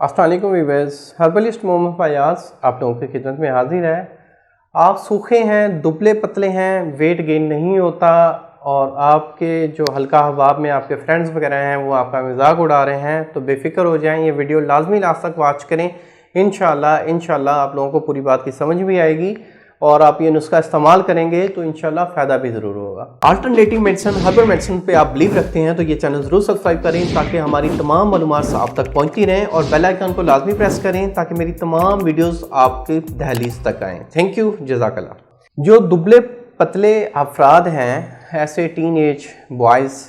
अस्सलाम वालेकुम viewers, herbalist Mohammad Fayaz आप लोगों की खिदमत में हाजिर है। आप सूखे हैं, दुबले पतले हैं, वेट गेन नहीं होता और आपके जो हल्का हवाब में आपके फ्रेंड्स वगैरह हैं वो आपका मजाक उड़ा रहे हैं, तो बेफिक्र हो जाएं। ये वीडियो लाजमी लास्ट तक वॉच करें। इंशाल्लाह आप लोगों को पूरी बात की समझ भी आएगी और आप ये नुस्खा इस्तेमाल करेंगे तो इंशाल्लाह फ़ायदा भी ज़रूर होगा। अल्टरनेटिव मेडिसिन, हर्बल मेडिसिन पे आप बिलीव रखते हैं तो ये चैनल ज़रूर सब्सक्राइब करें ताकि हमारी तमाम मालूमात आप तक पहुंचती रहें और बेल आइकन को लाजमी प्रेस करें ताकि मेरी तमाम वीडियोस आपकी दहलीज तक आएँ। थैंक यू, जज़ाकल्लाह। जो दुबले पतले अफराद हैं, ऐसे टीन एज बॉयज़,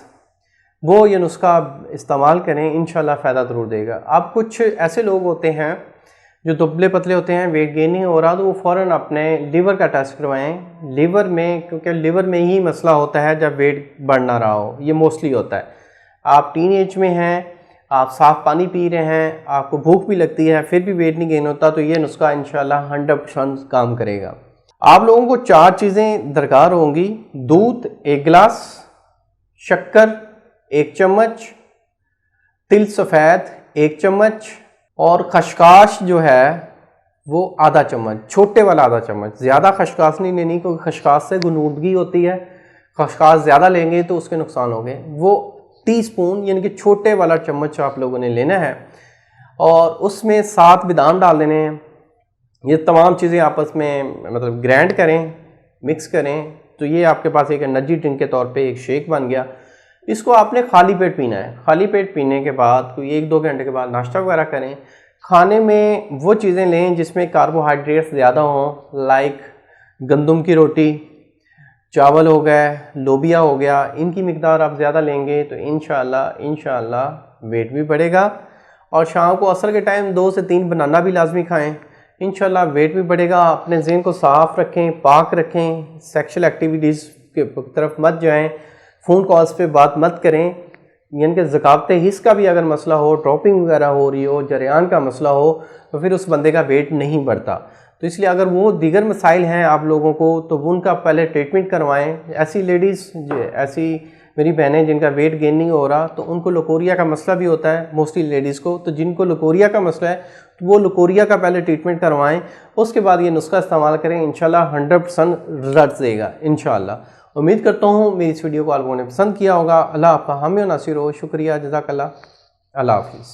वो ये नुस्खा इस्तेमाल करें, इंशाल्लाह फ़ायदा ज़रूर देगा। अब कुछ ऐसे लोग होते हैं जो दुबले पतले होते हैं, वेट गेन नहीं हो रहा, तो वो फ़ौरन अपने लीवर का टेस्ट करवाएं। लीवर में, क्योंकि लीवर में ही मसला होता है जब वेट बढ़ ना रहा हो, ये मोस्टली होता है। आप टीन एज में हैं, आप साफ़ पानी पी रहे हैं, आपको भूख भी लगती है, फिर भी वेट नहीं गेन होता, तो ये नुस्खा इंशाल्लाह 100% काम करेगा। आप लोगों को 4 चीज़ें दरकार होंगी: दूध 1 गिलास, शक्कर 1 चम्मच, तिल सफ़ेद 1 चम्मच और खशकाश जो है वो आधा चम्मच, छोटे वाला आधा चम्मच। ज़्यादा खशकाश नहीं लेनी क्योंकि खशकाश से गुनूदगी होती है, खशकाश ज़्यादा लेंगे तो उसके नुकसान होंगे। वो टीस्पून यानी कि छोटे वाला चम्मच आप लोगों ने लेना है और उसमें 7 बादाम डाल देने हैं। ये तमाम चीज़ें आपस में मतलब ग्राइंड करें, मिक्स करें, तो ये आपके पास एक एनर्जी ड्रिंक के तौर पर एक शेक बन गया। इसको आपने खाली पेट पीना है। खाली पेट पीने के बाद कोई 1-2 घंटे के बाद नाश्ता वगैरह करें। खाने में वो चीज़ें लें जिसमें कार्बोहाइड्रेट्स ज़्यादा हों, लाइक गंदम की रोटी, चावल हो गए, लोबिया हो गया। इनकी मिकदार आप ज़्यादा लेंगे तो इंशाल्लाह वेट भी बढ़ेगा। और शाम को असर के टाइम 2 से 3 बनाना भी लाजमी खाएँ, इंशाल्लाह वेट भी बढ़ेगा। अपने ज़हन को साफ़ रखें, पाक रखें, सेक्शुअल एक्टिविटीज़ की तरफ मत जाएँ, फ़ोन कॉल्स पे बात मत करें। यानी कि ज़कावत हिस्स का भी अगर मसला हो, ड्रॉपिंग वगैरह हो रही हो, जरियान का मसला हो, तो फिर उस बंदे का वेट नहीं बढ़ता। तो इसलिए अगर वो दीगर मसाइल हैं आप लोगों को तो वो उनका पहले ट्रीटमेंट करवाएं। ऐसी लेडीज़, ऐसी मेरी बहनें जिनका वेट गेन नहीं हो रहा, तो उनको लकोरिया का मसला भी होता है मोस्टली लेडीज़ को, तो जिनको लकोरिया का मसला है तो वो लकोरिया का पहले ट्रीटमेंट करवाएँ, उसके बाद ये नुस्खा इस्तेमाल करें। इंशाल्लाह 100% रिजल्ट देगा इंशाल्लाह। उम्मीद करता हूँ मेरी इस वीडियो को आप लोगों ने पसंद किया होगा। अल्लाह आपका हामी और नासिर हो। शुक्रिया, जज़ाकल्लाह। अल्लाह हाफ़िज़।